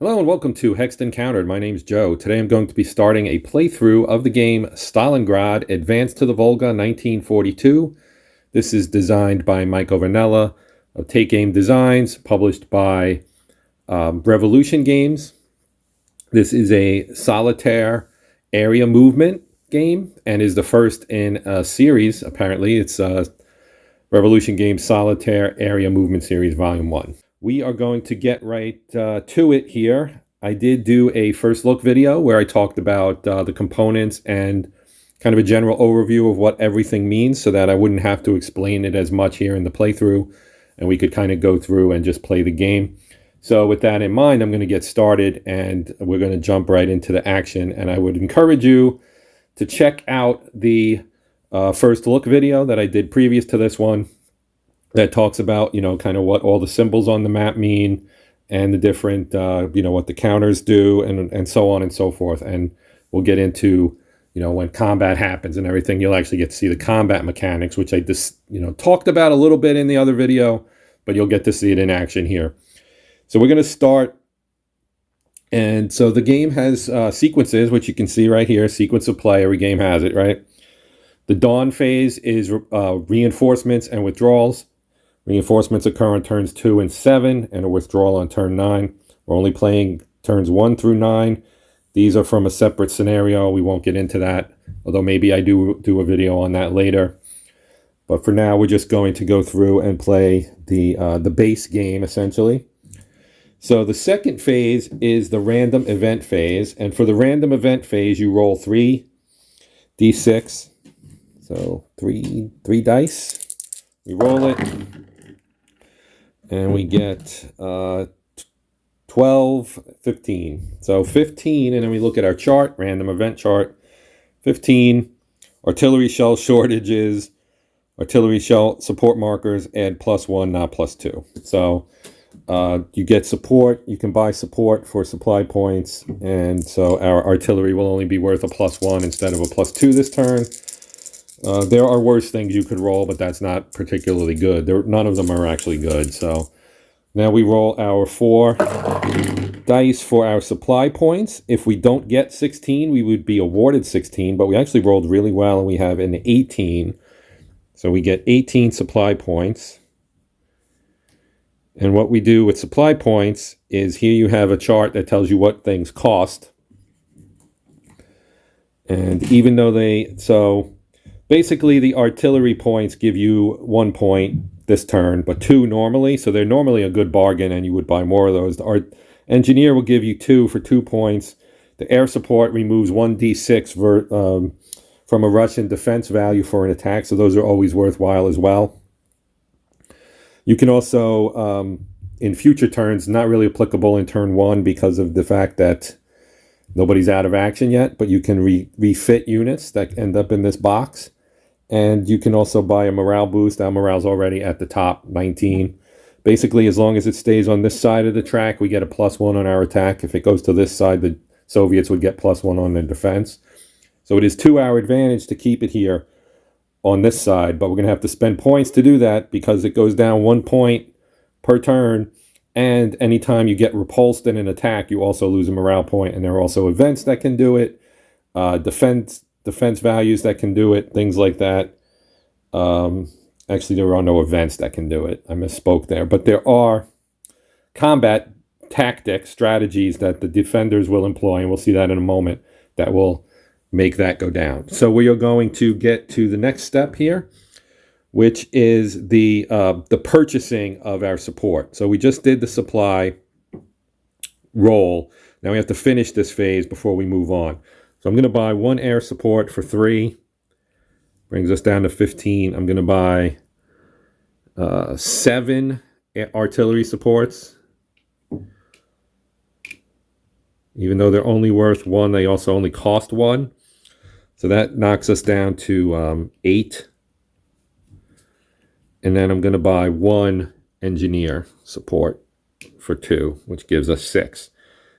Hello and welcome to Hexed Encountered. My name's Joe. Today I'm going to be starting a playthrough of the game Stalingrad, Advance to the Volga, 1942. This is designed by Michael Rinella of Take Game Designs, published by Revolution Games. This is a solitaire area movement game and is the first in a series, apparently. It's Revolution Games Solitaire Area Movement Series Volume 1. We are going to get right to it here. I did do a first look video where I talked about the components and kind of a general overview of what everything means so that I wouldn't have to explain it as much here in the playthrough and we could kind of go through and just play the game. So with that in mind, I'm going to get started and we're going to jump right into the action. And I would encourage you to check out the first look video that I did previous to this one, that talks about, kind of what all the symbols on the map mean and the different, what the counters do and so on and so forth. And we'll get into, when combat happens and everything, you'll actually get to see the combat mechanics, which I just, talked about a little bit in the other video, but you'll get to see it in action here. So we're going to start. And so the game has sequences, which you can see right here, sequence of play. Every game has it, right? The dawn phase is reinforcements and withdrawals. Reinforcements occur on turns 2 and 7, and a withdrawal on turn 9. We're only playing turns 1 through 9. These are from a separate scenario. We won't get into that, although maybe I do a video on that later. But for now, we're just going to go through and play the base game, essentially. So the second phase is the random event phase. And for the random event phase, you roll 3d6. So three dice. We roll it. And we get 12, 15. So 15, and then we look at our chart, random event chart. 15, artillery shell shortages, artillery shell support markers, add +1, not +2. So you get support. You can buy support for supply points. And so our artillery will only be worth a +1 instead of a +2 this turn. There are worse things you could roll, but that's not particularly good. None of them are actually good. So now we roll our 4 dice for our supply points. If we don't get 16, we would be awarded 16, but we actually rolled really well and we have an 18. So we get 18 supply points. And what we do with supply points is here you have a chart that tells you what things cost. And even though basically, the artillery points give you 1 point this turn, but 2 normally. So they're normally a good bargain, and you would buy more of those. The engineer will give you 2 for 2 points. The air support removes 1d6 from a Russian defense value for an attack, so those are always worthwhile as well. You can also, in future turns, not really applicable in turn 1 because of the fact that nobody's out of action yet, but you can refit units that end up in this box. And you can also buy a morale boost. Our morale's already at the top, 19. Basically, as long as it stays on this side of the track, we get a +1 on our attack. If it goes to this side, the Soviets would get +1 on their defense. So it is to our advantage to keep it here on this side, but we're going to have to spend points to do that because it goes down 1 point per turn. And anytime you get repulsed in an attack, you also lose a morale point. And there are also events that can do it, defense values that can do it, things like that. Actually, there are no events that can do it. I misspoke there. But there are combat tactics, strategies that the defenders will employ, and we'll see that in a moment, that will make that go down. So we are going to get to the next step here, which is the purchasing of our support. So we just did the supply roll. Now we have to finish this phase before we move on. So I'm going to buy 1 air support for 3. Brings us down to 15. I'm going to buy 7 artillery supports. Even though they're only worth 1, they also only cost 1. So that knocks us down to 8. And then I'm going to buy 1 engineer support for 2, which gives us 6.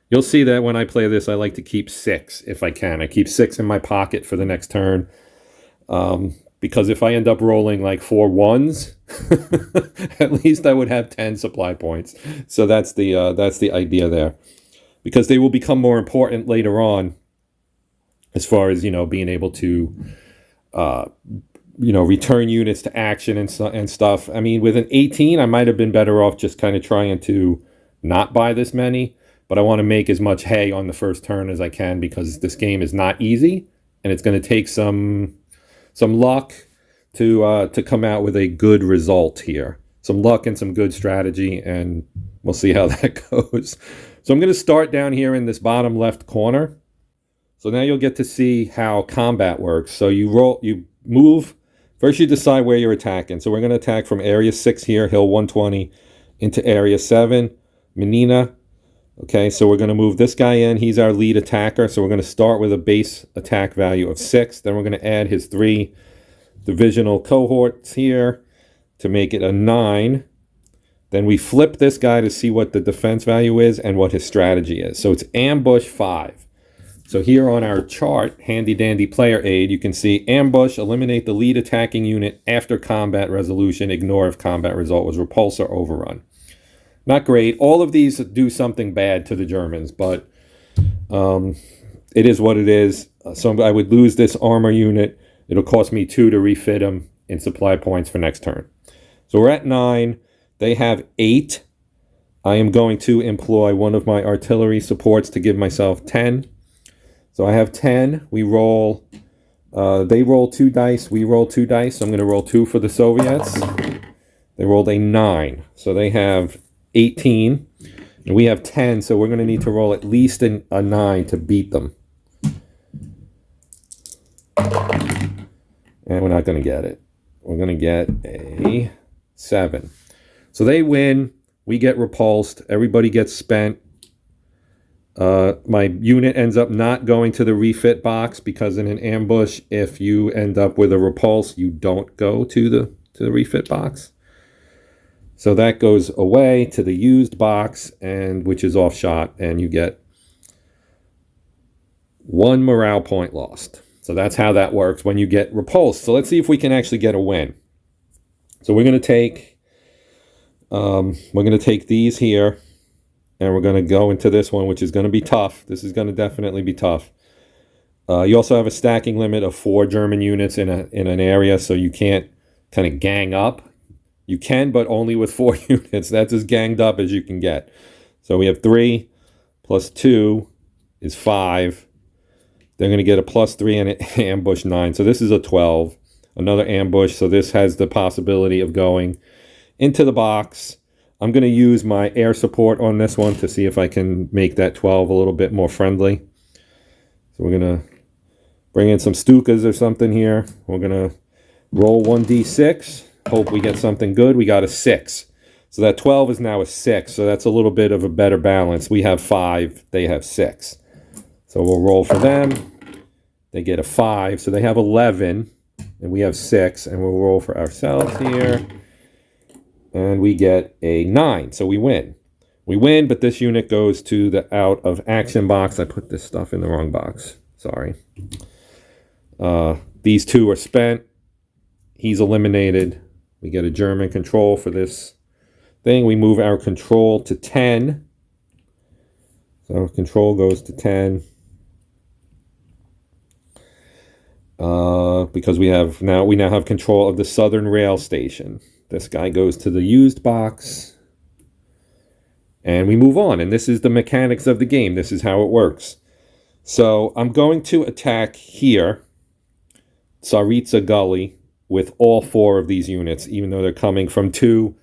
You'll see that when I play this, I like to keep 6 if I can. I keep 6 in my pocket for the next turn. Because if I end up rolling like 4 1s, at least I would have 10 supply points. So that's the idea there. because they will become more important later on as far as, being able to, return units to action and stuff. I mean, with an 18, I might have been better off just kind of trying to not buy this many, but I want to make as much hay on the first turn as I can because this game is not easy, and it's going to take some luck to come out with a good result here. Some luck and some good strategy, and we'll see how that goes. So I'm going to start down here in this bottom left corner. So now you'll get to see how combat works. So you move. First you decide where you're attacking. So we're going to attack from area 6 here, hill 120, into area 7, Menina. Okay, so we're going to move this guy in. He's our lead attacker. So we're going to start with a base attack value of 6. Then we're going to add his 3 divisional cohorts here to make it a 9. Then we flip this guy to see what the defense value is and what his strategy is. So it's ambush 5. So here on our chart, handy dandy player aid, you can see ambush, eliminate the lead attacking unit after combat resolution, ignore if combat result was repulse or overrun. Not great. All of these do something bad to the Germans, but it is what it is. So I would lose this armor unit. It'll cost me 2 to refit him in supply points for next turn. So we're at 9. They have 8. I am going to employ one of my artillery supports to give myself 10. So I have 10. We roll. They roll 2 dice. We roll 2 dice. So I'm going to roll 2 for the Soviets. They rolled a 9. So they have 18. And we have 10. So we're going to need to roll at least a 9 to beat them. And we're not going to get it. We're going to get a 7. So they win. We get repulsed. Everybody gets spent. My unit ends up not going to the refit box because in an ambush, if you end up with a repulse, you don't go to the refit box. So that goes away to the used box, and which is off shot, and you get 1 morale point lost. So that's how that works when you get repulsed. So let's see if we can actually get a win. So we're going to take these here. And we're going to go into this one, which is going to be tough. This is going to definitely be tough. You also have a stacking limit of 4 German units in an area, so you can't kind of gang up. You can, but only with 4 units. That's as ganged up as you can get. So we have 3 plus 2 is 5. They're going to get a plus 3 and an ambush 9. So this is a 12. Another ambush. So this has the possibility of going into the box. I'm going to use my air support on this one to see if I can make that 12 a little bit more friendly. So we're going to bring in some Stukas or something here. We're going to roll 1d6. Hope we get something good. We got a 6. So that 12 is now a 6. So that's a little bit of a better balance. We have 5. They have 6. So we'll roll for them. They get a 5. So they have 11. And we have 6. And we'll roll for ourselves here. And we get a 9, so we win. We win, but this unit goes to the out of action box. I put this stuff in the wrong box. Sorry. These 2 are spent. He's eliminated. We get a German control for this thing. We move our control to 10. So control goes to 10. Because we now have control of the southern rail station. This guy goes to the used box. And we move on. And this is the mechanics of the game. This is how it works. So I'm going to attack here, Tsaritsa Gully, with all 4 of these units, even though they're coming from 2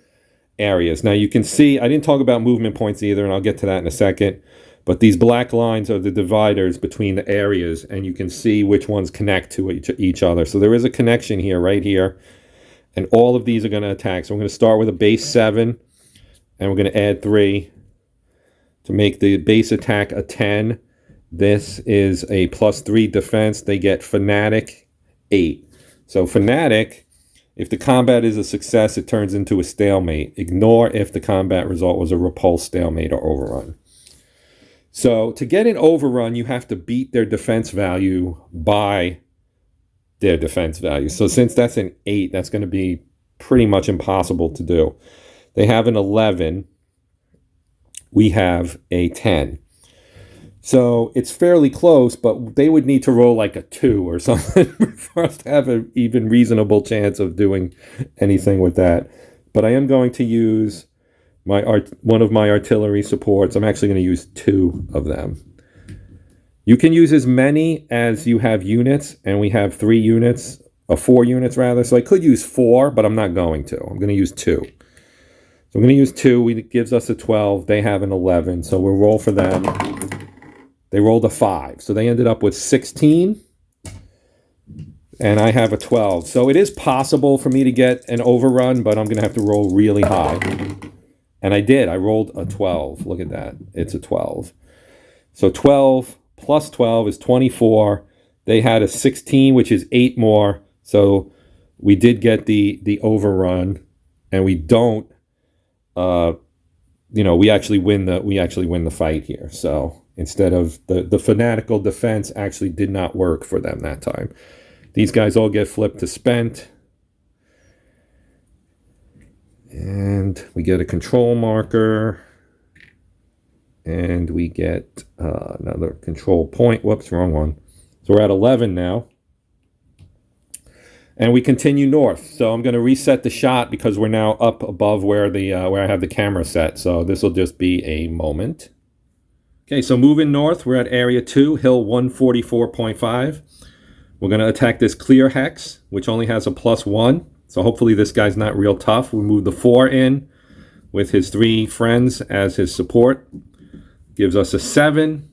areas. Now you can see, I didn't talk about movement points either, and I'll get to that in a second. But these black lines are the dividers between the areas, and you can see which ones connect to each other. So there is a connection here, right here. And all of these are going to attack. So I'm going to start with a base 7. And we're going to add 3 to make the base attack a 10. This is a plus 3 defense. They get Fanatic 8. So Fanatic, if the combat is a success, it turns into a stalemate. Ignore if the combat result was a repulse, stalemate, or overrun. So to get an overrun, you have to beat their defense value by their defense value. So since that's an 8, that's going to be pretty much impossible to do. They have an 11. We have a 10. So it's fairly close, but they would need to roll like a 2 or something for us to have an even reasonable chance of doing anything with that. But I am going to use one of my artillery supports. I'm actually going to use 2 of them. You can use as many as you have units, and we have 3 units, or 4 units rather. So I could use 4, but I'm not going to. I'm going to use 2. So I'm going to use 2. It gives us a 12. They have an 11. So we'll roll for them. They rolled a 5. So they ended up with 16. And I have a 12. So it is possible for me to get an overrun, but I'm going to have to roll really high. And I did. I rolled a 12. Look at that. It's a 12. So 12 plus 12 is 24. They had a 16, which is 8 more. So we did get the overrun, and we don't. We actually win the fight here. So instead of the fanatical defense actually did not work for them that time. These guys all get flipped to spent. And we get a control marker. And we get another control point. Whoops, wrong one. So we're at 11 now. And we continue north. So I'm going to reset the shot because we're now up above where I have the camera set. So this will just be a moment. Okay, so moving north, we're at area 2, hill 144.5. We're going to attack this clear hex, which only has a +1. So hopefully this guy's not real tough. We move the 4 in with his 3 friends as his support. Gives us a 7.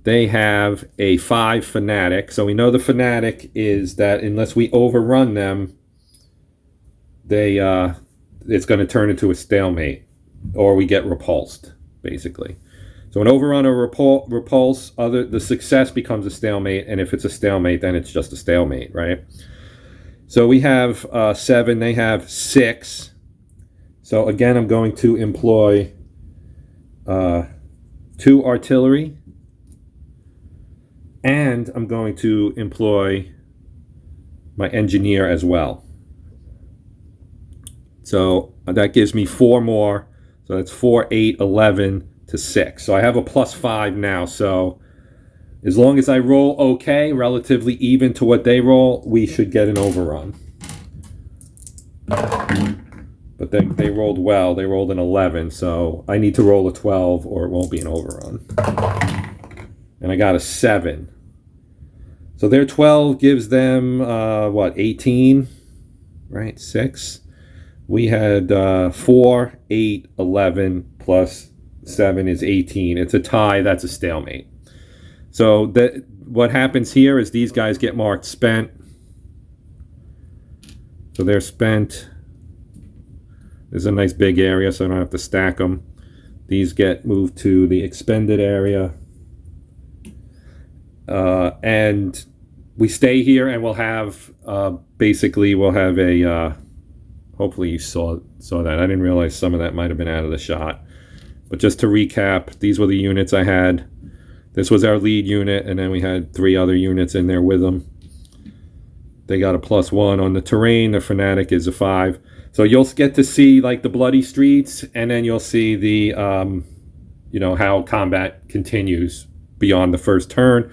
They have a 5 fanatic. So we know the fanatic is that unless we overrun them, it's going to turn into a stalemate, or we get repulsed, basically. So an overrun or repulse, the success becomes a stalemate, and if it's a stalemate, then it's just a stalemate, right? So we have 7, they have 6. So again, I'm going to employ 2 artillery, and I'm going to employ my engineer as well. So that gives me 4 more. So that's 4, 8, 11 to 6. So I have a +5 now. So as long as I roll okay, relatively even to what they roll, we should get an overrun. But they rolled well. They rolled an 11. So I need to roll a 12 or it won't be an overrun. And I got a 7. So their 12 gives them, 18, right? 6. We had 4, 8, 11 plus 7 is 18. It's a tie. That's a stalemate. So what happens here is these guys get marked spent. So they're spent. There's a nice big area, so I don't have to stack them. These get moved to the expended area. And we stay here, and we'll have a hopefully you saw that. I didn't realize some of that might have been out of the shot. But just to recap, these were the units I had. This was our lead unit, and then we had 3 other units in there with them. They got a +1 on the terrain. The fanatic is a 5. So you'll get to see like the bloody streets, and then you'll see the how combat continues beyond the first turn.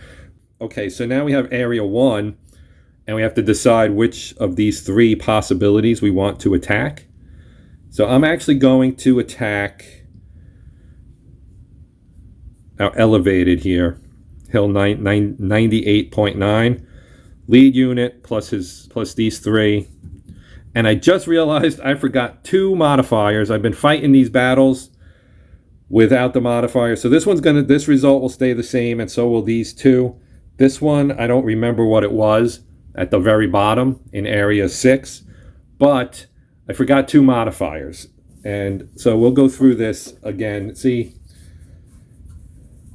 Okay, so now we have area 1, and we have to decide which of these 3 possibilities we want to attack. So I'm actually going to attack our elevated here, hill 98.9, lead unit plus these 3. And I just realized I forgot 2 modifiers. I've been fighting these battles without the modifier. So this result will stay the same, and so will these 2. This one, I don't remember what it was at the very bottom in area 6, but I forgot 2 modifiers. And so we'll go through this again. See,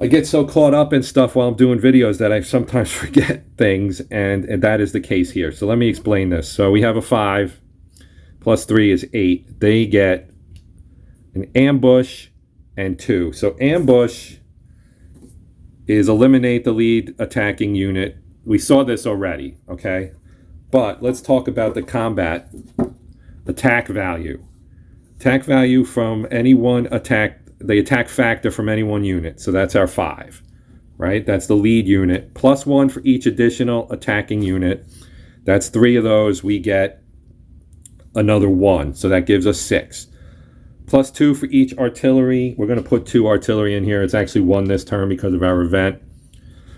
I get so caught up in stuff while I'm doing videos that I sometimes forget things, and that is the case here. So let me explain this. So we have a 5 plus 3 is 8. They get an ambush and 2. So ambush is eliminate the lead attacking unit. We saw this already, okay? But let's talk about the combat attack value. Attack value from any one attack the attack factor from any one unit. So that's our 5, right? That's the lead unit. +1 for each additional attacking unit. That's 3 of those. We get another 1. So that gives us 6. +2 for each artillery. We're going to put 2 artillery in here. It's actually 1 this turn because of our event.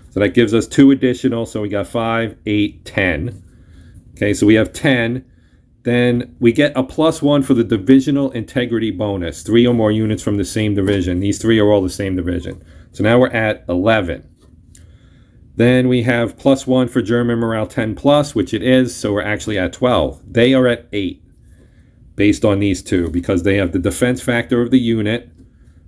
So that gives us 2 additional. So we got 5, 8, 10. Okay, so we have 10. Then we get a +1 for the divisional integrity bonus. 3 or more units from the same division. These 3 are all the same division. So now we're at 11. Then we have +1 for German morale 10+, which it is. So we're actually at 12. They are at 8 based on these 2 because they have the defense factor of the unit,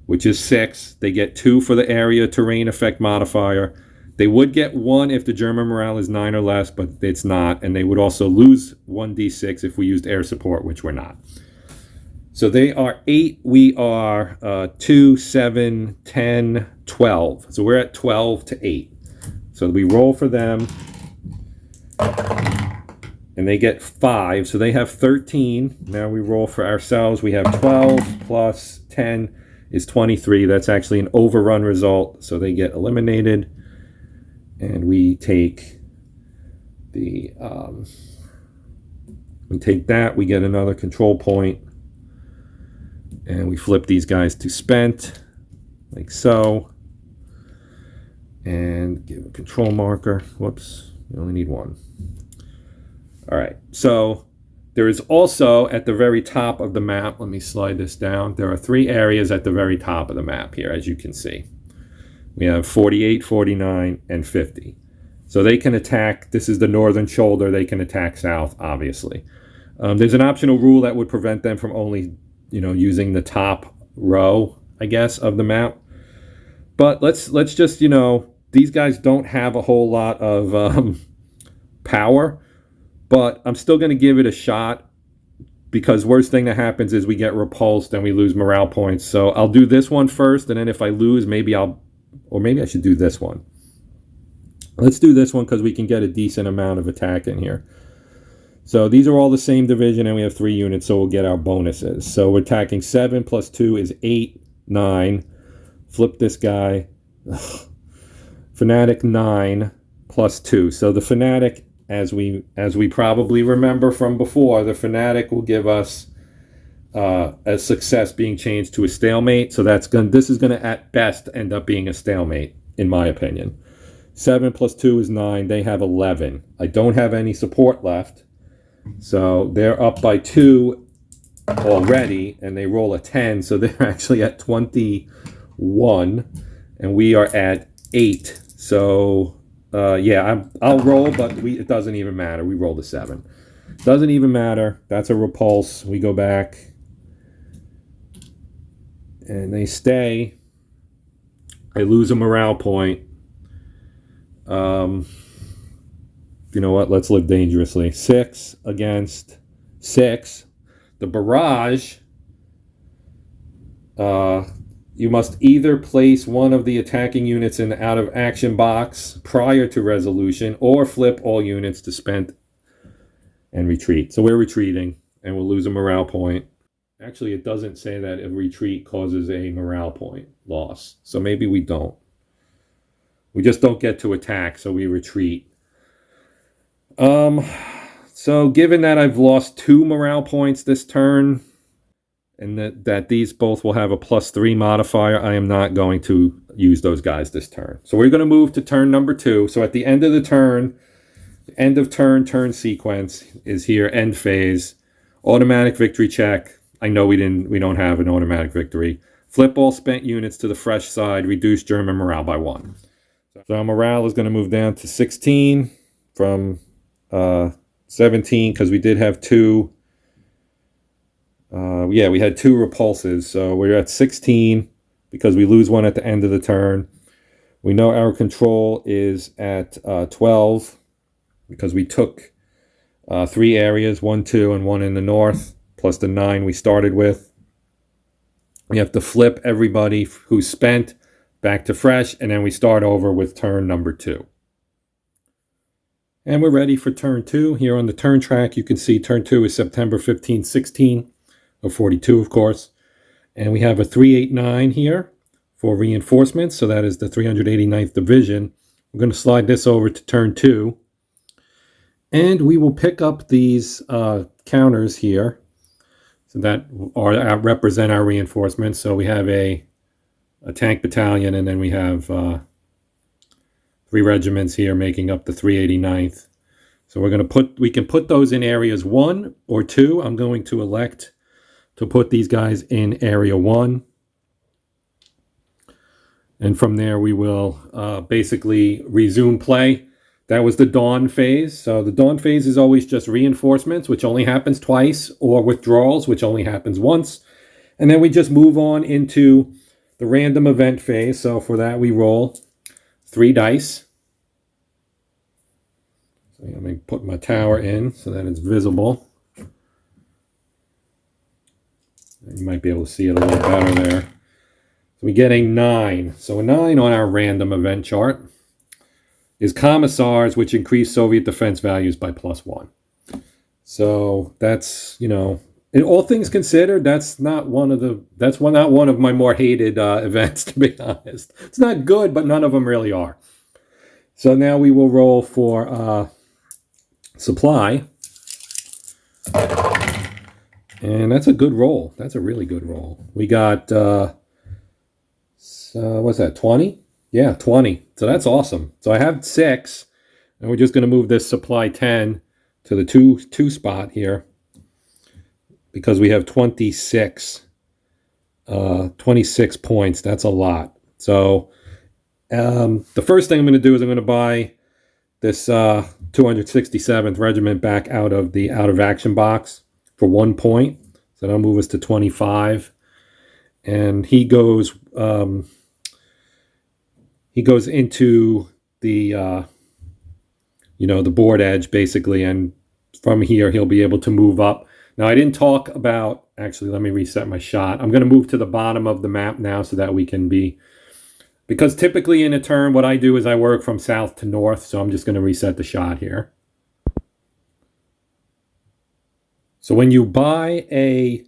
which is 6. They get 2 for the area terrain effect modifier. They would get 1 if the German morale is 9 or less, but it's not. And they would also lose 1d6 if we used air support, which we're not. So they are 8. We are 2, 7, 10, 12. So we're at 12 to 8. So we roll for them. And they get 5. So they have 13. Now we roll for ourselves. We have 12 plus 10 is 23. That's actually an overrun result. So they get eliminated. And we take the we take that, we get another control point, and we flip these guys to spent, like so, and give a control marker. Whoops, we only need 1. All right, so there is also at the very top of the map, let me slide this down, there are 3 areas at the very top of the map here, as you can see. We have 48, 49, and 50. So they can attack, this is the northern shoulder, they can attack south, obviously. There's an optional rule that would prevent them from only, using the top row, I guess, of the map. But let's just, these guys don't have a whole lot of power, but I'm still going to give it a shot because worst thing that happens is we get repulsed and we lose morale points. So I'll do this one first, and then if I lose, maybe I should do this one. Let's do this one because we can get a decent amount of attack in here. So these are all the same division and we have 3 units, so we'll get our bonuses. So we're attacking 7 plus 2 is 8, 9. Flip this guy. Ugh. Fanatic 9 plus 2. So the Fanatic, as we probably remember from before, the Fanatic will give us a success being changed to a stalemate. So this is going to at best end up being a stalemate, in my opinion. 7 plus 2 is 9. They have 11. I don't have any support left. So they're up by 2 already, and they roll a 10. So they're actually at 21, and we are at 8. So, yeah, I'll roll, but it doesn't even matter. We rolled a 7. Doesn't even matter. That's a repulse. We go back. And they stay. I lose a morale point. You know what? Let's live dangerously. 6 against 6. The barrage. You must either place one of the attacking units in the out of action box prior to resolution, or flip all units to spent and retreat. So we're retreating, and we'll lose a morale point. Actually, it doesn't say that a retreat causes a morale point loss. So maybe we don't. We just don't get to attack, so we retreat. So given that I've lost 2 morale points this turn, and that these both will have a +3 modifier, I am not going to use those guys this turn. So we're going to move to turn number 2. So at the end of the turn, end of turn sequence is here, end phase, automatic victory check. I know we don't have an automatic victory. Flip all spent units to the fresh side, reduce German morale by 1. So our morale is going to move down to 16 from 17 because we did have 2. We had 2 repulses, so we're at 16 because we lose 1 at the end of the turn. We know our control is at 12 because we took 3 areas, 1, 2, and 1 in the north, plus the 9 we started with. We have to flip everybody who's spent back to fresh, and then we start over with turn number 2. And we're ready for turn 2. Here on the turn track, you can see turn 2 is September 15, 16, of 42, of course. And we have a 389 here for reinforcements. So that is the 389th Division. We're going to slide this over to turn 2. And we will pick up these counters here. So that represent our reinforcements. So we have a tank battalion, and then we have 3 regiments here making up the 389th. So we can put those in areas 1 or 2. I'm going to elect to put these guys in area 1. And from there we will basically resume play. That was the dawn phase. So the dawn phase is always just reinforcements, which only happens twice, or withdrawals, which only happens once. And then we just move on into the random event phase. So for that we roll 3 dice. So let me put my tower in so that it's visible. You might be able to see it a little better there. So we get a 9. So a 9 on our random event chart is commissars, which increase Soviet defense values by +1. So that's, in all things considered, that's not one of my more hated events, to be honest. It's not good, but none of them really are. So now we will roll for supply. And that's a good roll. That's a really good roll. We got, what's that, 20? Yeah, 20. So that's awesome. So I have 6, and we're just going to move this supply 10 to the 2 spot here because we have 26 points. That's a lot. So the first thing I'm going to do is I'm going to buy this 267th Regiment back out of the out of action box for 1 point. So that'll move us to 25. And he goes into the the board edge basically, and from here he'll be able to move up. Now I didn't talk about, actually let me reset my shot. I'm going to move to the bottom of the map now so that we can be, because typically in a turn what I do is I work from south to north, so I'm just going to reset the shot here. So when you buy a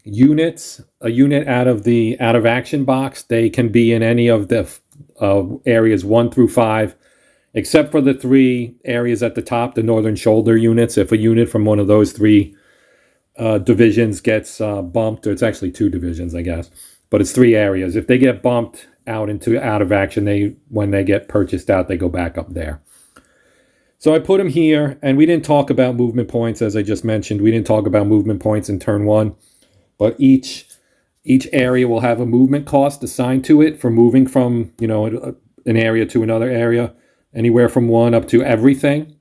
unit out of the out of action box, they can be in any of the areas 1 through 5, except for the 3 areas at the top, the northern shoulder units. If a unit from one of those 3 divisions gets bumped, or it's actually 2 divisions, I guess, but it's 3 areas. If they get bumped out into out of action, when they get purchased out, they go back up there. So I put them here, and we didn't talk about movement points, as I just mentioned. We didn't talk about movement points in turn 1, but each area will have a movement cost assigned to it for moving from an area to another area, anywhere from 1 up to everything.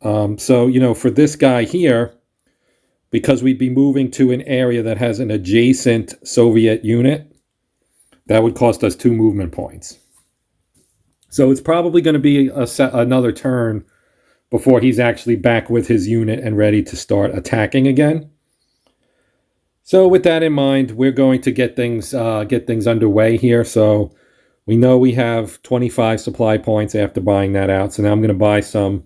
So for this guy here, because we'd be moving to an area that has an adjacent Soviet unit, that would cost us 2 movement points. So it's probably going to be another turn before he's actually back with his unit and ready to start attacking again. So with that in mind, we're going to get things underway here. So we know we have 25 supply points after buying that out. So now I'm going to buy some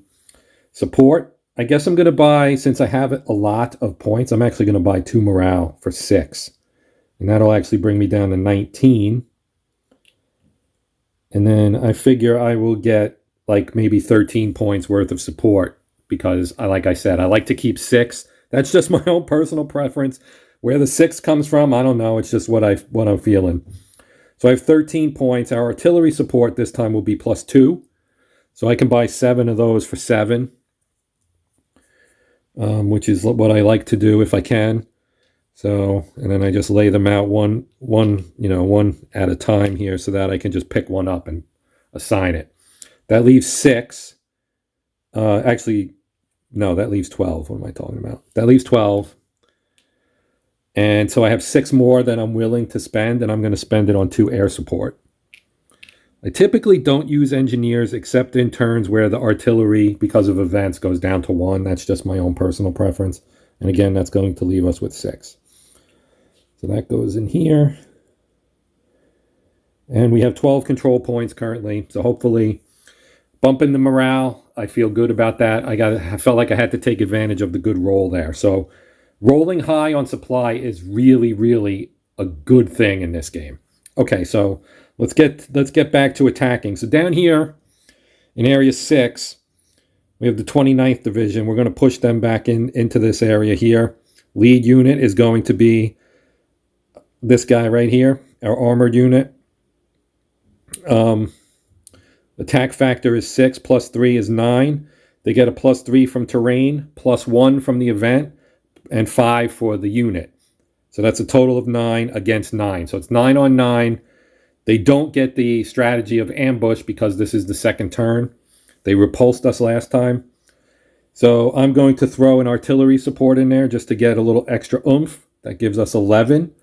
support. I guess I'm going to buy, since I have a lot of points, I'm actually going to buy 2 morale for 6. And that'll actually bring me down to 19. And then I figure I will get like maybe 13 points worth of support because, like I said, I like to keep 6. That's just my own personal preference. Where the 6 comes from, I don't know. It's just what I'm feeling. So I have 13 points. Our artillery support this time will be +2. So I can buy 7 of those for 7, which is what I like to do if I can. So, and then I just lay them out one at a time here so that I can just pick one up and assign it. That leaves 6. Actually, no, that leaves 12. What am I talking about? That leaves 12. And so I have 6 more that I'm willing to spend, and I'm going to spend it on 2 air support. I typically don't use engineers except in turns where the artillery, because of events, goes down to 1. That's just my own personal preference. And again, that's going to leave us with 6. So that goes in here. And we have 12 control points currently. So hopefully bumping the morale, I feel good about that. I felt like I had to take advantage of the good roll there. So rolling high on supply is really, really a good thing in this game. Okay, so let's get back to attacking. So down here in Area 6, we have the 29th Division. We're going to push them back into this area here. Lead unit is going to be this guy right here, our armored unit. Attack factor is 6, plus 3 is 9. They get a plus 3 from terrain, plus 1 from the event, and 5 for the unit. So that's a total of 9 against 9. So it's 9 on 9. They don't get the strategy of ambush because this is the second turn. They repulsed us last time. So I'm going to throw an artillery support in there just to get a little extra oomph. That gives us 11.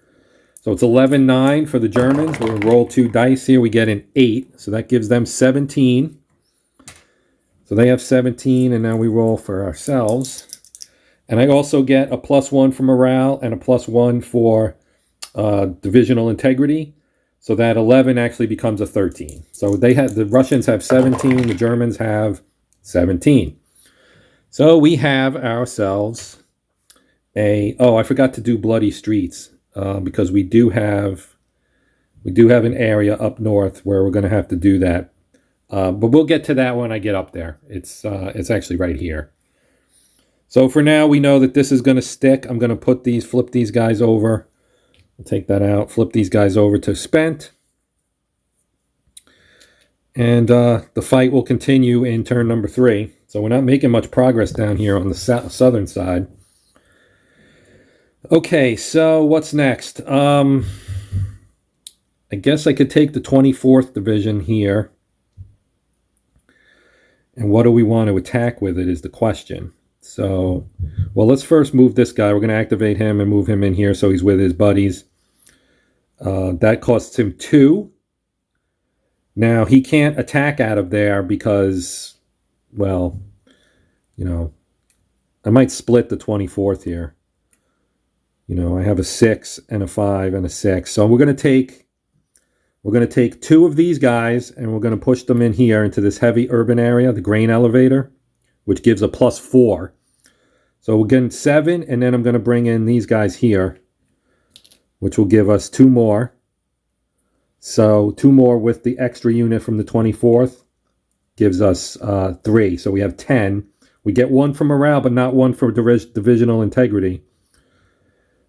So it's 11-9 for the Germans. We'll roll 2 dice here. We get an 8. So that gives them 17. So they have 17, and now we roll for ourselves. And I also get a plus 1 for morale and a plus 1 for divisional integrity. So that 11 actually becomes a 13. So the Russians have 17, the Germans have 17. So we have ourselves I forgot to do bloody streets because we do have an area up north where we're going to have to do that. But we'll get to that when I get up there. It's actually right here. So for now, we know that this is going to stick. I'm going to flip these guys over. I'll take that out, flip these guys over to spent. And the fight will continue in turn number 3. So we're not making much progress down here on the southern side. Okay, so what's next? I guess I could take the 24th Division here. And what do we want to attack with it is the question. So, well, let's first move this guy. We're going to activate him and move him in here so he's with his buddies. That costs him 2. Now, he can't attack out of there because, well, I might split the 24th here. I have a 6 and a 5 and a 6. So we're going to take 2 of these guys and we're going to push them in here into this heavy urban area, the grain elevator, which gives a plus 4. So we're getting 7, and then I'm going to bring in these guys here, which will give us 2 more. So 2 more with the extra unit from the 24th gives us 3. So we have 10. We get 1 for morale, but not 1 for divisional integrity.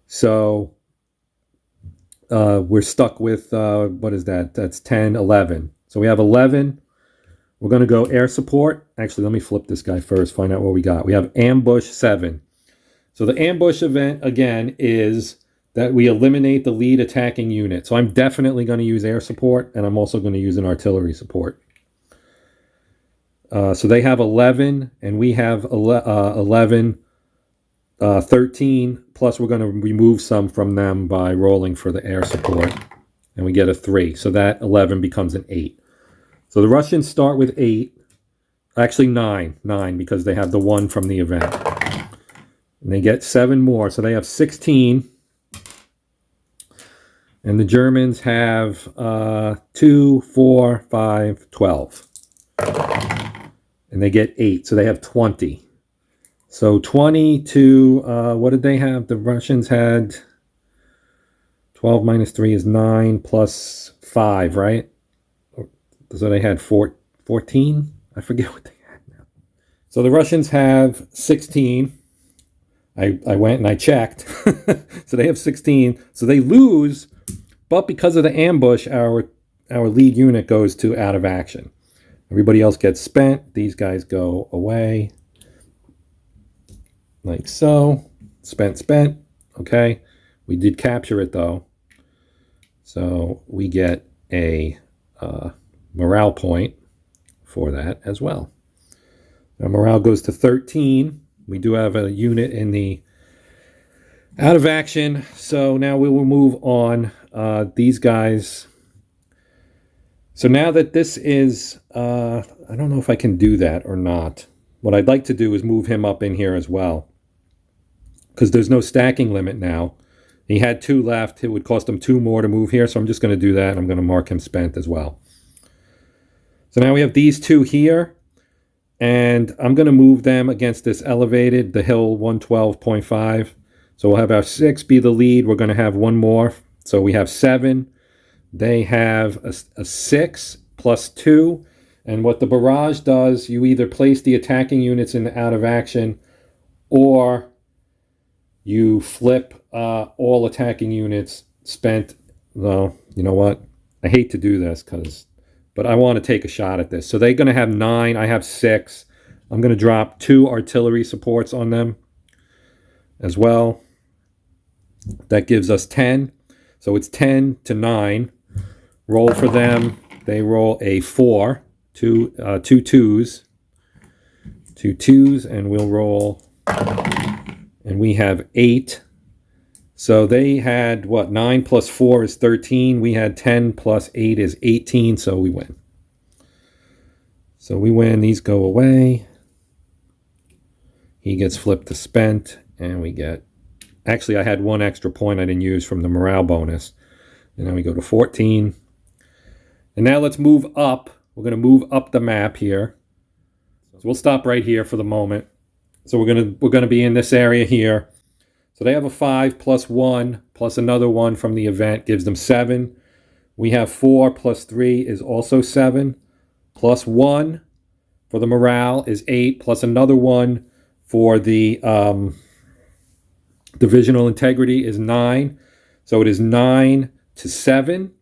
So we're stuck with, what is that? That's 10, 11. So we have 11. We're going to go air support. Actually, let me flip this guy first, find out what we got. We have ambush 7. So the ambush event, again, is that we eliminate the lead attacking unit. So I'm definitely going to use air support, and I'm also going to use an artillery support. So they have 11, and we have 11, 13, plus we're going to remove some from them by rolling for the air support, and we get a 3. So that 11 becomes an 8. So the Russians start with 8, actually 9 because they have the 1 from the event. And they get 7 more, so they have 16. And the Germans have 2, 4, 5, 12. And they get 8, so they have 20. So 20 to, what did they have? The Russians had 12 minus 3 is 9 plus 5, right? So they had 14? I forget what they had now. So the Russians have 16. I went and I checked. So they have 16. So they lose, but because of the ambush, our lead unit goes to out of action. Everybody else gets spent. These guys go away. Like so. Spent. Okay. We did capture it though. So we get a morale point for that as well. Our morale goes to 13. We do have a unit in the out of action. So now we will move on. These guys. So now that this is, I don't know if I can do that or not. What I'd like to do is move him up in here as well, because there's no stacking limit now. He had 2 left. It would cost him 2 more to move here. So I'm just going to do that. I'm going to mark him spent as well. So now we have these 2 here, and I'm going to move them against this elevated, the hill 112.5. So we'll have our 6 be the lead. We're going to have one more. So we have 7. They have a 6 plus 2. And what the barrage does, you either place the attacking units in out of action, or you flip all attacking units spent. Well, you know what? I hate to do this, but I want to take a shot at this. So they're going to have 9. I have 6. I'm going to drop 2 artillery supports on them as well. That gives us 10. So it's 10 to 9. Roll for them. They roll a 4. Two twos, and we'll roll, and we have 8. So they had, what, 9 plus 4 is 13. We had 10 plus 8 is 18, so we win. So we win. These go away. He gets flipped to spent, and we get, actually I had 1 extra point I didn't use from the morale bonus. And now we go to 14. And now let's move up. We're going to move up the map here. So we'll stop right here for the moment. So we're going to be in this area here. So they have a 5 plus 1 plus another 1 from the event gives them 7. We have 4 plus 3 is also 7. Plus 1 for the morale is 8 plus another 1 for the divisional integrity is 9. So it is 9 to 7.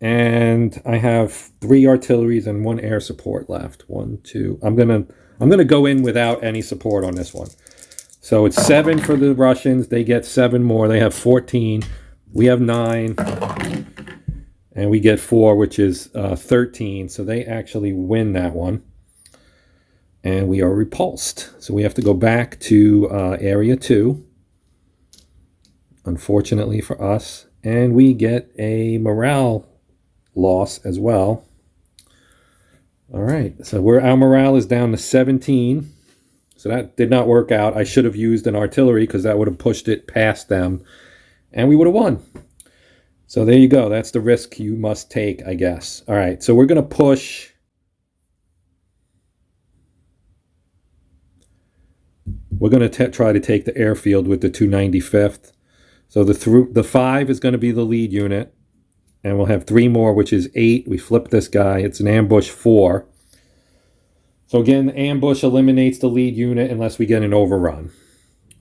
And I have 3 artilleries and 1 air support left. 1, 2. I'm gonna go in without any support on this one. So it's 7 for the Russians. They get 7 more. They have 14. We have 9, and we get 4, which is 13. So they actually win that one, and we are repulsed. So we have to go back to area 2. Unfortunately for us, and we get a morale loss as well. All right, so our morale is down to 17. So that did not work out. I should have used an artillery because that would have pushed it past them, and we would have won. So there you go. That's the risk you must take, I guess. All right, so we're going to push. We're going to try to take the airfield with the 295th. So the 5 is going to be the lead unit. And we'll have 3 more, which is 8. We flip this guy. It's an ambush 4. So again, the ambush eliminates the lead unit unless we get an overrun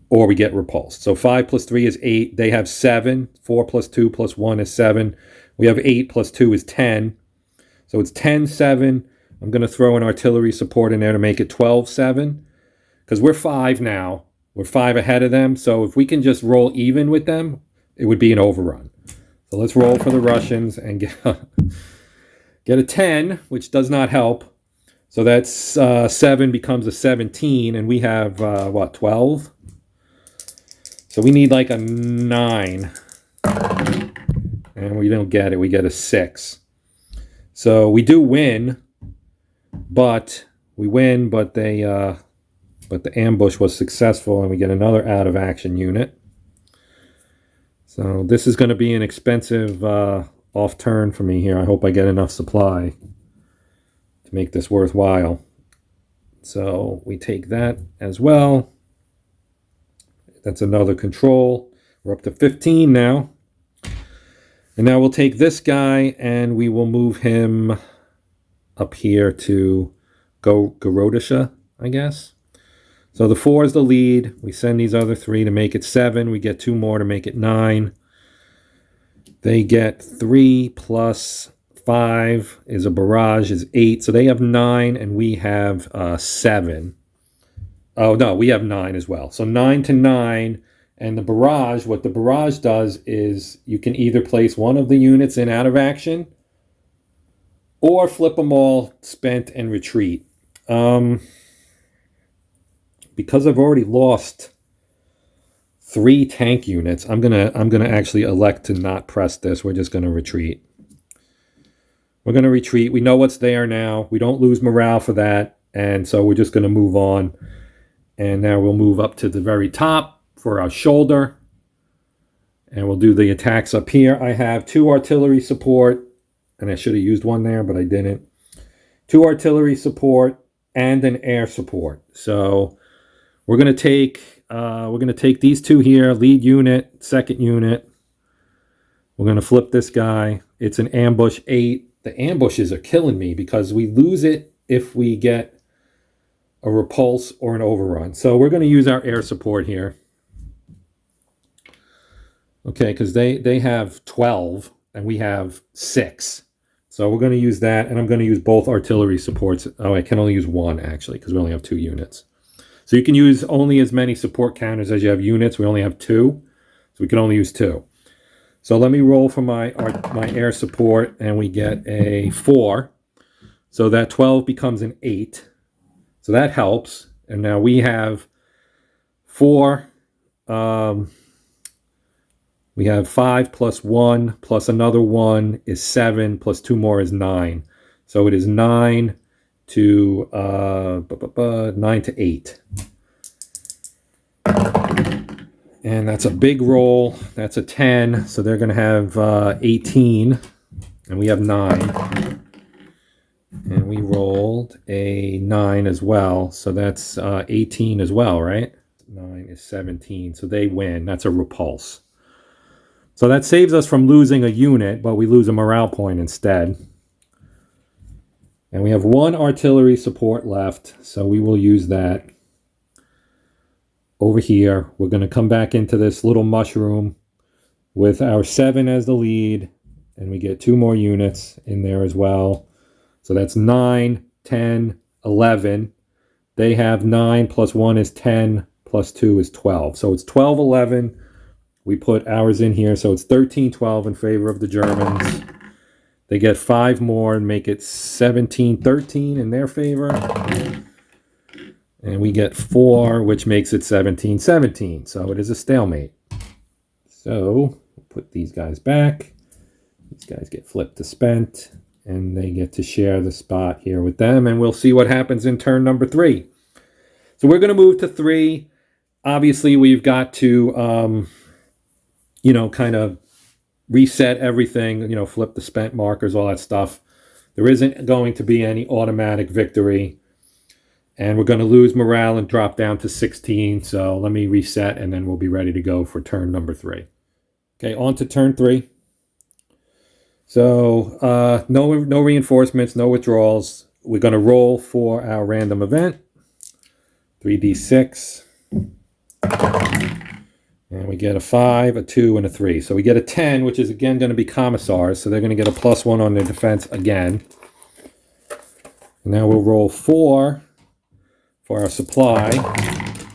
or we get repulsed. So 5 plus 3 is 8. They have 7. 4 plus 2 plus 1 is 7. We have 8 plus 2 is 10. So it's 10-7. I'm going to throw an artillery support in there to make it 12-7. Because we're 5 now. We're 5 ahead of them. So if we can just roll even with them, it would be an overrun. So let's roll for the Russians and get a 10, which does not help. So that's 7 becomes a 17, and we have, 12? So we need like a 9. And we don't get it. We get a 6. So we do win, but the ambush was successful, and we get another out-of-action unit. So this is going to be an expensive off turn for me here. I hope I get enough supply to make this worthwhile. So we take that as well. That's another control. We're up to 15 now. And now we'll take this guy and we will move him up here to Gorodisha, I guess. So the 4 is the lead. We send these other 3 to make it 7. We get 2 more to make it 9. They get 3 plus 5 is a barrage, is 8. So they have 9 and we have 7. Oh, no, we have 9 as well. So 9 to 9. And the barrage, what the barrage does is you can either place one of the units in out of action or flip them all, spent, and retreat. Because I've already lost 3 tank units, I'm gonna actually elect to not press this. We're just gonna retreat. We're gonna retreat. We know what's there now. We don't lose morale for that, and so we're just gonna move on. And now we'll move up to the very top for our shoulder, and we'll do the attacks up here. I have 2 artillery support, and I should have used 1 there, but I didn't. 2 artillery support and an air support. So we're going to take we're going to take these two here, lead unit, second unit. We're going to flip this guy. It's an ambush 8. The ambushes are killing me because we lose it if we get a repulse or an overrun. So we're going to use our air support here. Okay, because they have 12 and we have 6. So we're going to use that, and I'm going to use both artillery supports. Oh, I can only use one, actually, because we only have 2 units. So you can use only as many support counters as you have units. We only have 2, so we can only use 2. So let me roll for my air support, and we get a 4. So that 12 becomes an 8. So that helps. And now we have 4. We have 5 plus 1 plus another 1 is 7 plus 2 more is 9. So it is 9 to 9 to 8. And that's a big roll. That's a 10. So they're going to have 18. And we have 9. And we rolled a 9 as well. So that's 18 as well, right? 9 is 17. So they win. That's a repulse. So that saves us from losing a unit, but we lose a morale point instead. And we have 1 artillery support left, so we will use that. Over here, we're going to come back into this little mushroom with our 7 as the lead, and we get 2 more units in there as well. So that's 9, 10, 11. They have 9 plus 1 is 10, plus 2 is 12. So it's 12, 11. We put ours in here, so it's 13-12 in favor of the Germans. They get 5 more and make it 17-13 in their favor. And we get 4, which makes it 17-17. So it is a stalemate. So we'll put these guys back. These guys get flipped to spent, and they get to share the spot here with them. And we'll see what happens in turn number 3. So we're going to move to 3. Obviously, we've got to... kind of reset everything, flip the spent markers, all that stuff. There isn't going to be any automatic victory. And we're going to lose morale and drop down to 16. So let me reset, and then we'll be ready to go for turn number 3. Okay, on to turn 3. So no reinforcements, no withdrawals. We're going to roll for our random event. 3d6. And we get a 5, a 2, and a 3. So we get a 10, which is again going to be commissars. So they're going to get a +1 on their defense again. And now we'll roll 4 for our supply.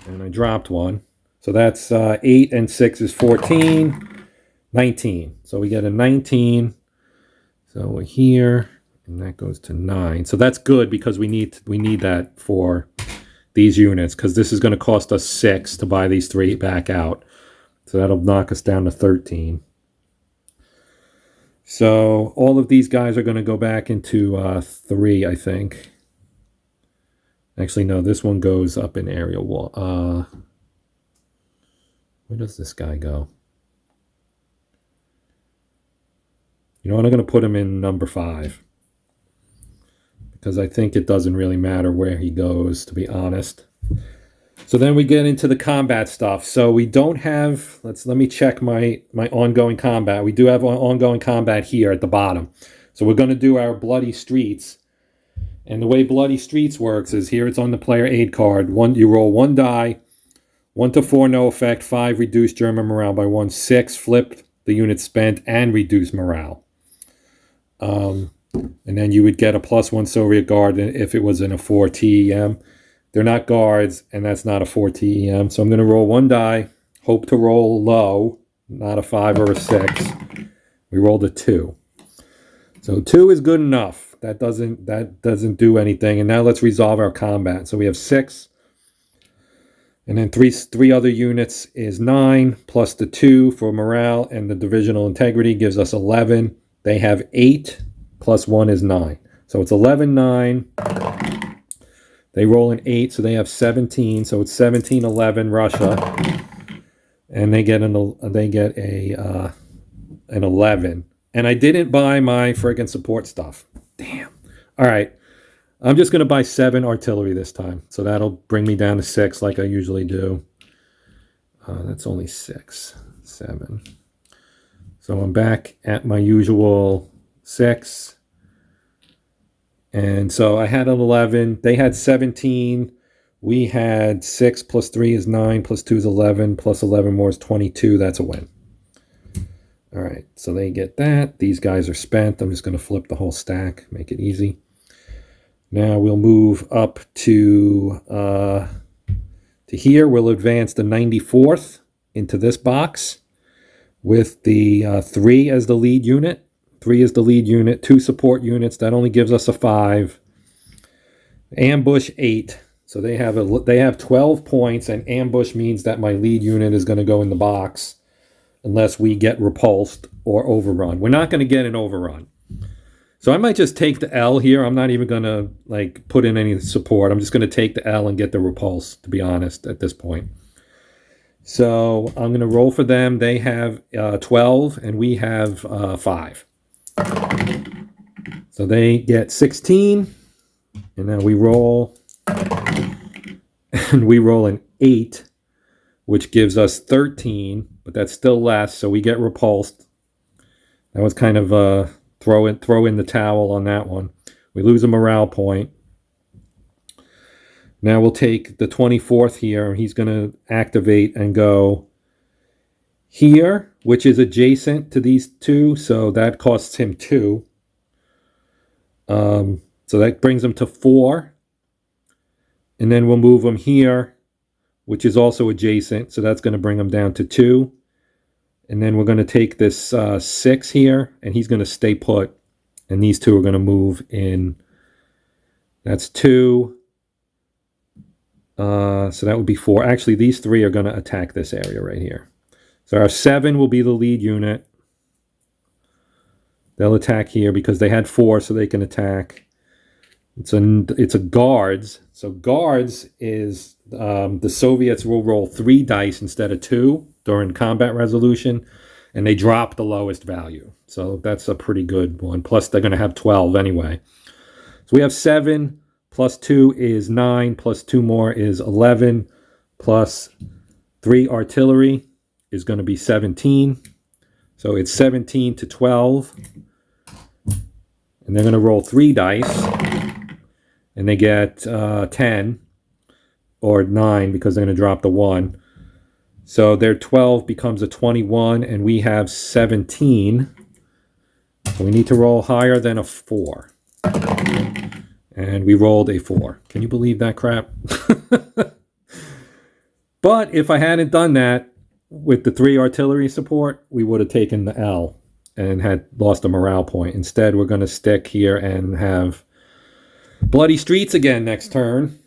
And I dropped 1. So that's 8 and 6 is 14. 19. So we get a 19. So we're here. And that goes to 9. So that's good because we need that for these units. Because this is going to cost us 6 to buy these 3 back out. So that'll knock us down to 13. So all of these guys are going to go back into 3, I think. Actually, no, this one goes up in area wall. Where does this guy go? You know what? I'm going to put him in number 5. Because I think it doesn't really matter where he goes, to be honest. So then we get into the combat stuff. So we don't have, let me check my ongoing combat. We do have ongoing combat here at the bottom. So we're going to do our Bloody Streets. And the way Bloody Streets works is here it's on the player aid card. You roll 1 die, 1 to 4, no effect, 5, reduce German morale by 1, 6, flip the unit spent, and reduce morale. And then you would get a +1 Soviet Guard if it was in a 4 TEM. They're not guards, and that's not a 4 TEM. So I'm going to roll 1 die, hope to roll low, not a 5 or a 6. We rolled a 2. So 2 is good enough. That doesn't do anything. And now let's resolve our combat. So we have 6. And then three other units is 9, plus the 2 for morale, and the divisional integrity gives us 11. They have 8, plus 1 is 9. So it's 11, 9. They roll an 8, so they have 17. So it's 17, 11, Russia. And they get an 11. And I didn't buy my friggin' support stuff. Damn. All right. I'm just going to buy 7 artillery this time. So that'll bring me down to 6 like I usually do. That's only 6, 7. So I'm back at my usual 6. And so I had an 11. They had 17. We had 6 plus 3 is 9, plus 2 is 11, plus 11 more is 22. That's a win. All right, so they get that. These guys are spent. I'm just going to flip the whole stack, make it easy. Now we'll move up to here. We'll advance the 94th into this box with the 3 as the lead unit. 3 is the lead unit, 2 support units. That only gives us a 5. Ambush 8. So they have 12 points, and ambush means that my lead unit is going to go in the box unless we get repulsed or overrun. We're not going to get an overrun. So I might just take the L here. I'm not even going to like put in any support. I'm just going to take the L and get the repulse, to be honest, at this point. So I'm going to roll for them. They have 12, and we have 5. So they get 16, and now we roll, and we roll an 8, which gives us 13, but that's still less, so we get repulsed. That was kind of throw in the towel on that one. We lose a morale point. Now we'll take the 24th here. He's going to activate and go here, which is adjacent to these 2, so that costs him 2. So that brings him to 4. And then we'll move him here, which is also adjacent, so that's going to bring him down to 2. And then we're going to take this 6 here, and he's going to stay put. And these 2 are going to move in. That's 2. So that would be 4. Actually, these 3 are going to attack this area right here. So our 7 will be the lead unit. They'll attack here because they had 4, so they can attack. It's a guards. So guards is the Soviets will roll 3 dice instead of 2 during combat resolution, and they drop the lowest value. So that's a pretty good one. Plus, they're going to have 12 anyway. So we have 7 plus 2 is 9, plus 2 more is 11, plus 3 artillery is going to be 17. So it's 17 to 12. And they're going to roll 3 dice, and they get 10 or 9 because they're going to drop the 1. So their 12 becomes a 21, and we have 17. So we need to roll higher than a 4. And we rolled a 4. Can you believe that crap? But if I hadn't done that with the 3 artillery support, we would have taken the L and had lost a morale point. Instead, we're going to stick here and have bloody streets again next turn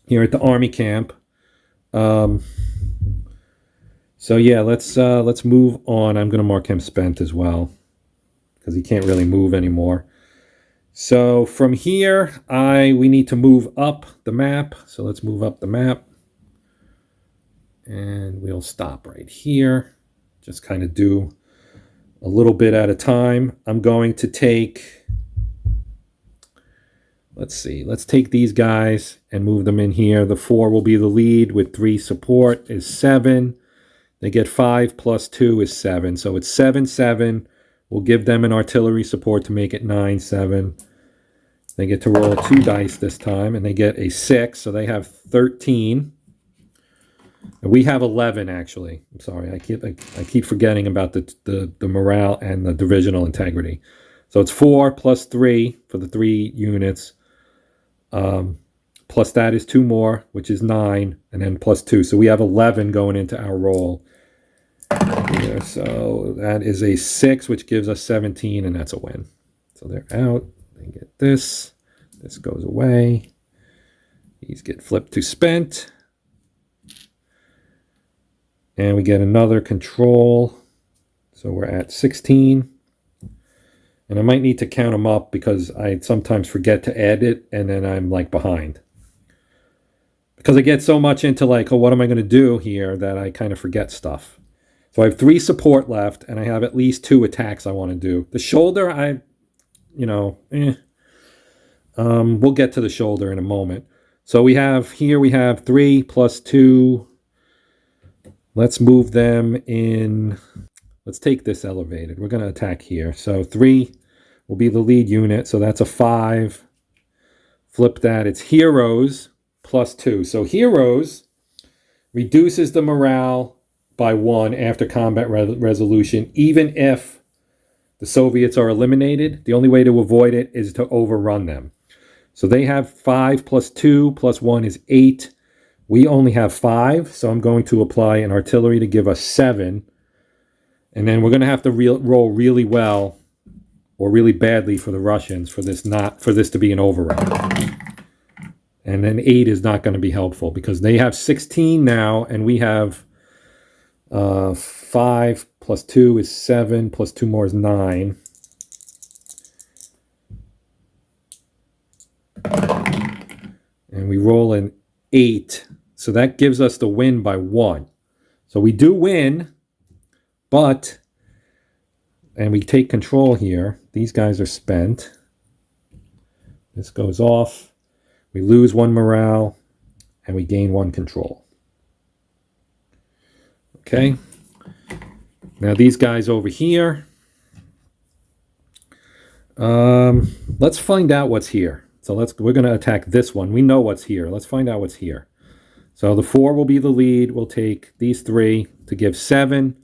here at the army camp. So yeah, let's move on. I'm going to mark him spent as well because he can't really move anymore. So from here, we need to move up the map. So let's move up the map. And we'll stop right here. Just kind of do a little bit at a time. I'm going to take, let's take these guys and move them in here. The 4 will be the lead with 3 support is 7. They get 5 plus 2 is 7. So it's 7, 7. We'll give them an artillery support to make it 9, 7. They get to roll 2 dice this time, and they get a 6. So they have 13. And we have 11, actually. I'm sorry. I keep forgetting about the morale and the divisional integrity. So it's 4 plus 3 for the 3 units. Plus that is 2 more, which is 9, and then plus 2. So we have 11 going into our roll. Here. So that is a 6, which gives us 17, and that's a win. So they're out. They get this. This goes away. These get flipped to spent. And we get another control. So we're at 16. And I might need to count them up because I sometimes forget to add it, and then I'm like behind. Because I get so much into like, oh, what am I going to do here that I kind of forget stuff. So I have 3 support left, and I have at least 2 attacks I want to do. The shoulder, we'll get to the shoulder in a moment. So we have 3 plus 2 Let's move them in. Let's take this elevated. We're going to attack here. So 3 will be the lead unit. So that's a 5. Flip that. It's heroes plus 2. So heroes reduces the morale by 1 after combat resolution, even if the Soviets are eliminated. The only way to avoid it is to overrun them. So they have 5 plus 2 plus 1 is 8. We only have 5, so I'm going to apply an artillery to give us 7. And then we're going to have to roll really well or really badly for the Russians for this to be an overrun. And then 8 is not going to be helpful because they have 16 now, and we have 5 plus 2 is 7, plus 2 more is 9. And we roll an 8. So that gives us the win by 1. So we do win, but, and we take control here. These guys are spent. This goes off. We lose 1 morale, and we gain 1 control. Okay. Now these guys over here. Let's find out what's here. So we're going to attack this one. We know what's here. Let's find out what's here. So the 4 will be the lead. We'll take these 3 to give 7,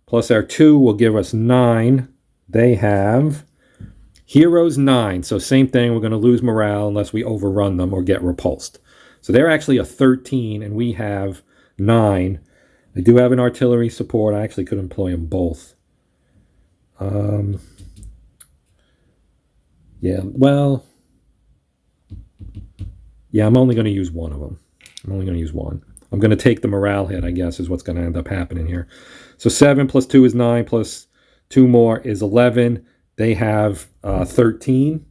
plus our 2 will give us 9. They have heroes 9. So same thing. We're going to lose morale unless we overrun them or get repulsed. So they're actually a 13, and we have 9. They do have an artillery support. I actually could employ them both. Yeah, well, yeah, I'm only going to use one of them. I'm only going to use one. I'm going to take the morale hit, I guess, is what's going to end up happening here. So 7 plus 2 is 9, plus 2 more is 11. They have 13.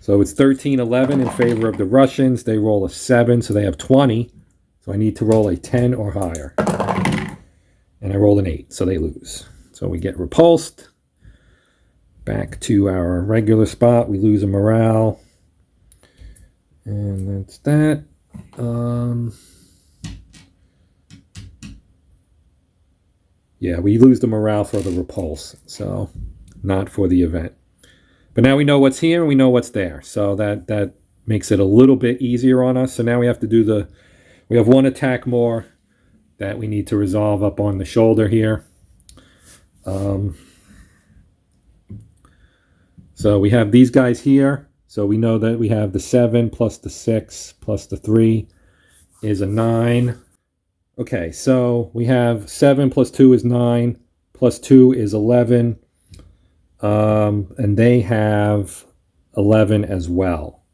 So it's 13-11 in favor of the Russians. They roll a 7, so they have 20. So I need to roll a 10 or higher. And I rolled an 8, so they lose. So we get repulsed. Back to our regular spot. We lose a morale. And that's that. Yeah, we lose the morale for the repulse, so not for the event. But now we know what's here and we know what's there, so that makes it a little bit easier on us. So now we have to do we have 1 attack more that we need to resolve up on the shoulder here. So we have these guys here. So we know that we have the 7 plus the 6 plus the 3 is a 9. Okay, so we have 7 plus 2 is 9, plus 2 is 11, and they have 11 as well.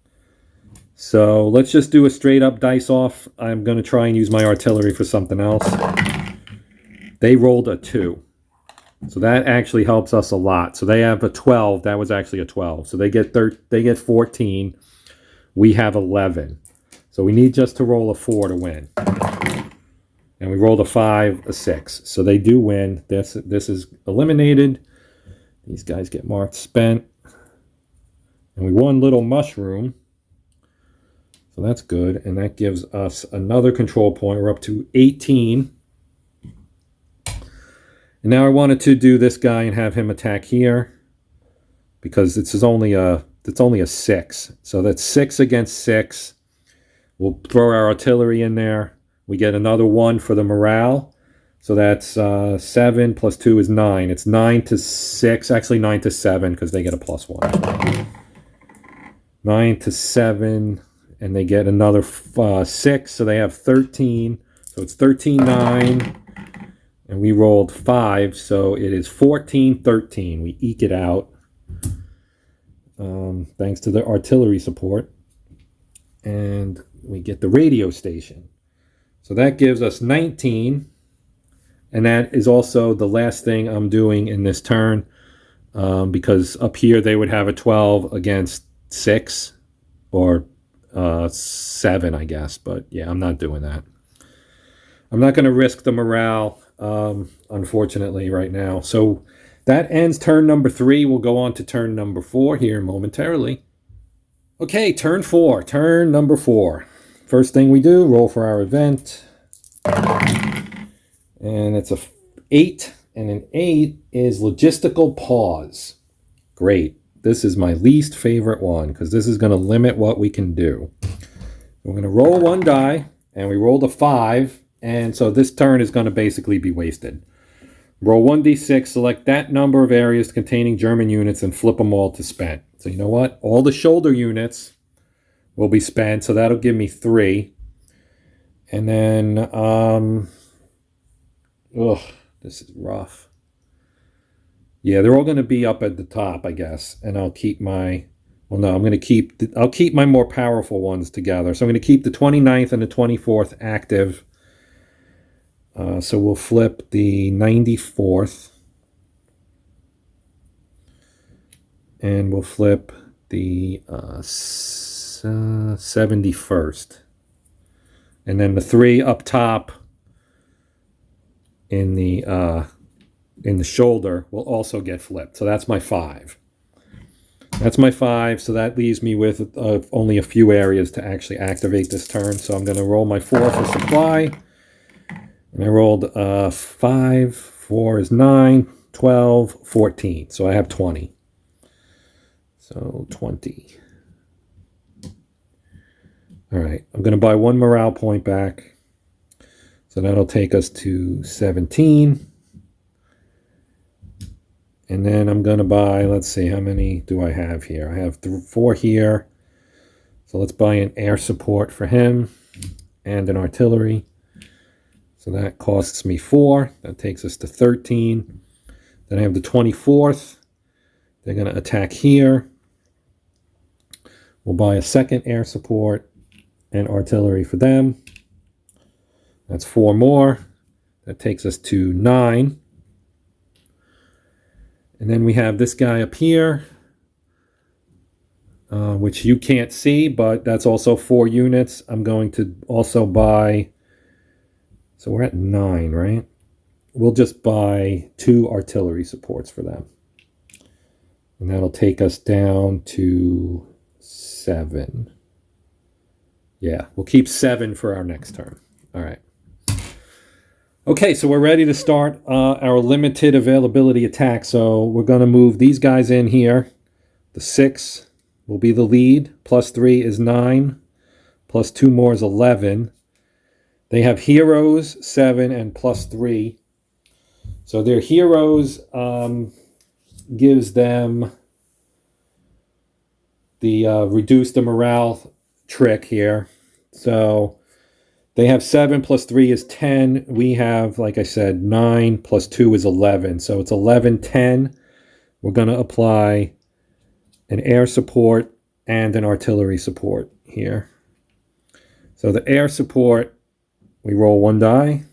So let's just do a straight up dice off. I'm going to try and use my artillery for something else. They rolled a 2. So that actually helps us a lot. So they have a 12. That was actually a 12. So they get 14. We have 11. So we need just to roll a 4 to win. And we rolled a 5, a 6. So they do win. This is eliminated. These guys get marked spent. And we won Little Mushroom. So that's good. And that gives us another control point. We're up to 18. And now I wanted to do this guy and have him attack here. Because it's only a 6. So that's 6 against 6. We'll throw our artillery in there. We get another 1 for the morale. So that's 7 plus 2 is 9. It's 9 to 6. Actually 9 to 7 because they get a plus 1. 9 to 7. And they get another 6. So they have 13. So it's 13-9. And we rolled 5. So it is 14-13. We eke it out. Thanks to the artillery support. And we get the radio station. So that gives us 19, and that is also the last thing I'm doing in this turn, because up here they would have a 12 against 6, or 7, I guess, but yeah, I'm not doing that. I'm not going to risk the morale, unfortunately, right now. So that ends turn number 3. We'll go on to turn number 4 here momentarily. Okay, turn 4, turn number 4. First thing we do, roll for our event. And it's a 8, and an 8 is logistical pause. Great. This is my least favorite one because this is going to limit what we can do. We're going to roll one die, and we rolled a 5, and so this turn is going to basically be wasted. Roll 1d6, select that number of areas containing German units, and flip them all to spent. So you know what? All the shoulder units will be spent, so that'll give me 3. And then, this is rough. Yeah, they're all going to be up at the top, I guess. And I'll keep my, I'll keep my more powerful ones together. So I'm going to keep the 29th and the 24th active. So we'll flip the 94th. And we'll flip the 71st. And then the 3 up top in the shoulder will also get flipped. So that's my 5. That's my 5. So that leaves me with only a few areas to actually activate this turn. So I'm going to roll my 4 for supply. And I rolled 5. 4 is 9, 12, 14. So I have 20. So 20. All right. I'm going to buy 1 morale point back. So that'll take us to 17. And then I'm going to buy, let's see, how many do I have here? I have 4 here. So let's buy an air support for him and an artillery. So that costs me 4. That takes us to 13. Then I have the 24th. They're going to attack here. We'll buy a second air support and artillery for them. That's 4 more. That takes us to 9. And then we have this guy up here, which you can't see, but that's also 4 units. I'm going to also buy, so we're at 9, right? We'll just buy 2 artillery supports for them. And that'll take us down to 7. Yeah, we'll keep 7 for our next turn. All right. Okay, so we're ready to start our limited availability attack. So we're going to move these guys in here. The 6 will be the lead. Plus 3 is 9. Plus 2 more is 11. They have heroes, 7, and plus 3. So their heroes gives them the reduce the morale trick here. So they have 7 plus 3 is 10. We have, like I said, 9 plus 2 is 11. So it's 11, 10. We're going to apply an air support and an artillery support here. So the air support, we roll 1 die.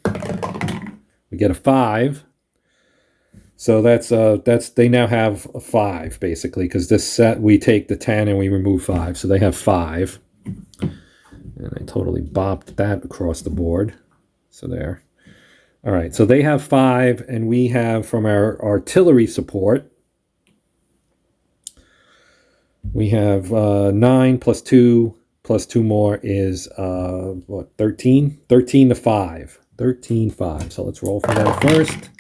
We get a 5. So that's they now have a 5 basically, because this set we take the 10 and we remove 5. So they have 5. And I totally bopped that across the board. So there. All right, so they have 5, and we have from our artillery support, we have 9 plus 2 more is, 13? 13 to 5. 13, 5. So let's roll for that first.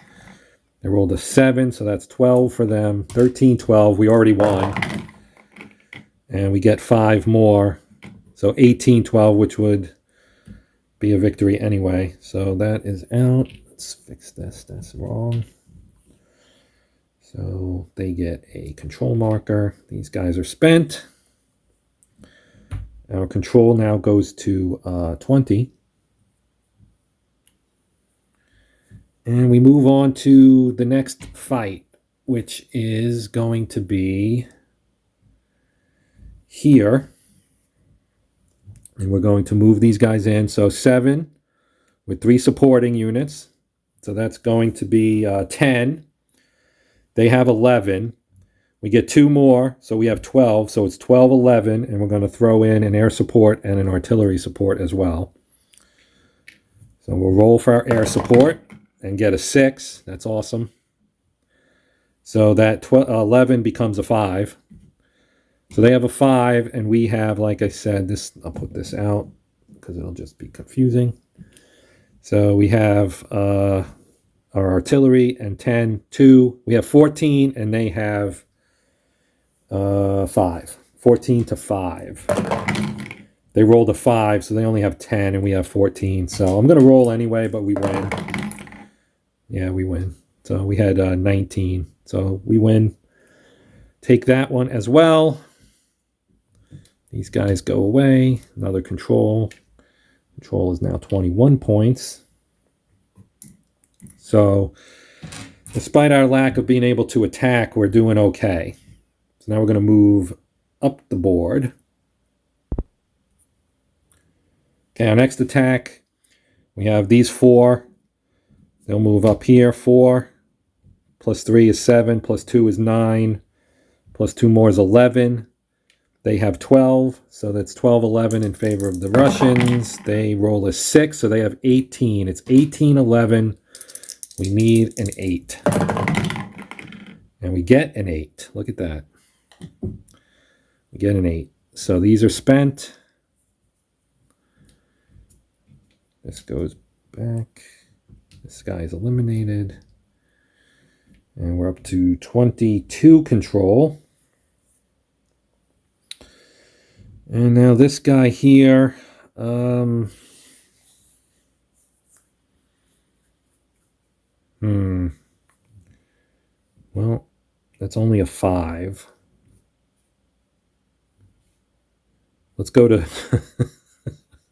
They rolled a 7, so that's 12 for them. 13, 12. We already won. And we get 5 more. So 18, 12, which would be a victory anyway. So that is out. Let's fix this. That's wrong. So they get a control marker. These guys are spent. Our control now goes to 20. And we move on to the next fight, which is going to be here. And we're going to move these guys in. So 7 with 3 supporting units. So that's going to be 10. They have 11. We get 2 more, so we have 12. So it's 12, 11, and we're going to throw in an air support and an artillery support as well. So we'll roll for our air support and get a 6. That's awesome. So that 11 becomes a 5. So they have a 5, and we have, like I said, this. I'll put this out because it'll just be confusing. So we have our artillery and 10, 2. We have 14, and they have 5. 14 to 5. They rolled a 5, so they only have 10, and we have 14. So I'm going to roll anyway, but we win. Yeah, we win. So we had 19. So we win. Take that one as well. These guys go away. Another control. Control is now 21 points. So despite our lack of being able to attack, we're doing okay. So now we're going to move up the board. Okay, our next attack, we have these 4. They'll move up here. 4 plus 3 is 7, plus 2 is 9, plus 2 more is 11. They have 12, so that's 12-11 in favor of the Russians. They roll a 6, so they have 18. It's 18-11. We need an 8. And we get an 8. Look at that. We get an 8. So these are spent. This goes back. This guy is eliminated. And we're up to 22 control. And now this guy here, well, that's only a 5. Let's go to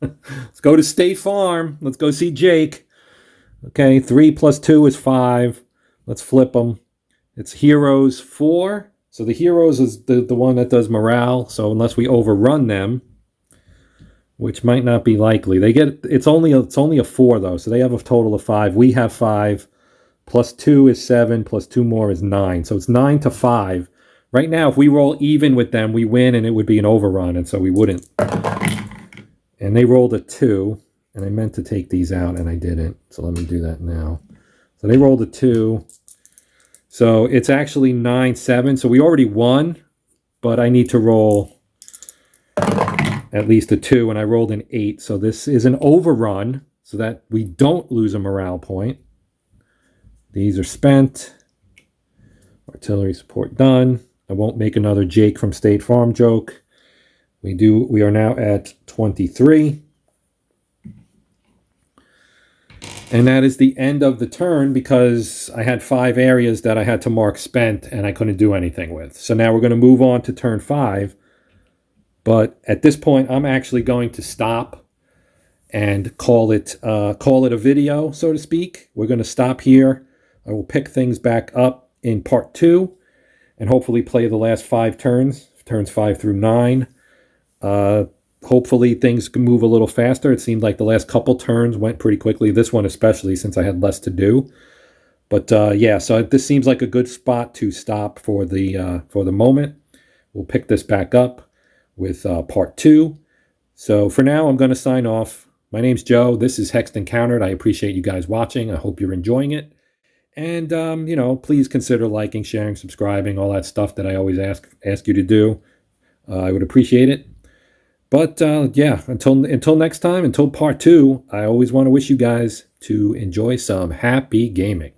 let's go to State Farm. Let's go see Jake. Okay, 3 plus 2 is 5. Let's flip them. It's Heroes 4. So the Heroes is the one that does morale. So unless we overrun them, which might not be likely, they get it's only a 4 though. So they have a total of 5. We have 5. Plus 2 is 7. Plus 2 more is 9. So it's 9 to 5. Right now, if we roll even with them, we win, and it would be an overrun, and so we wouldn't. And they rolled a 2, and I meant to take these out, and I didn't. So let me do that now. So they rolled a 2. So it's actually 9-7. So we already won, but I need to roll at least a 2, and I rolled an 8. So this is an overrun, so that we don't lose a morale point. These are spent. Artillery support done. I won't make another Jake from State Farm joke. We are now at 23. And that is the end of the turn because I had 5 areas that I had to mark spent and I couldn't do anything with. So now we're going to move on to turn 5. But at this point, I'm actually going to stop and call it a video, so to speak. We're going to stop here. I will pick things back up in part 2 and hopefully play the last 5 turns, turns 5 through 9. Hopefully things can move a little faster. It seemed like the last couple turns went pretty quickly. This one especially, since I had less to do. But yeah, so this seems like a good spot to stop for the moment. We'll pick this back up with part 2. So for now, I'm going to sign off. My name's Joe. This is Hexed Encountered. I appreciate you guys watching. I hope you're enjoying it. And, please consider liking, sharing, subscribing, all that stuff that I always ask you to do. I would appreciate it. But, yeah, until next time, until part 2, I always want to wish you guys to enjoy some happy gaming.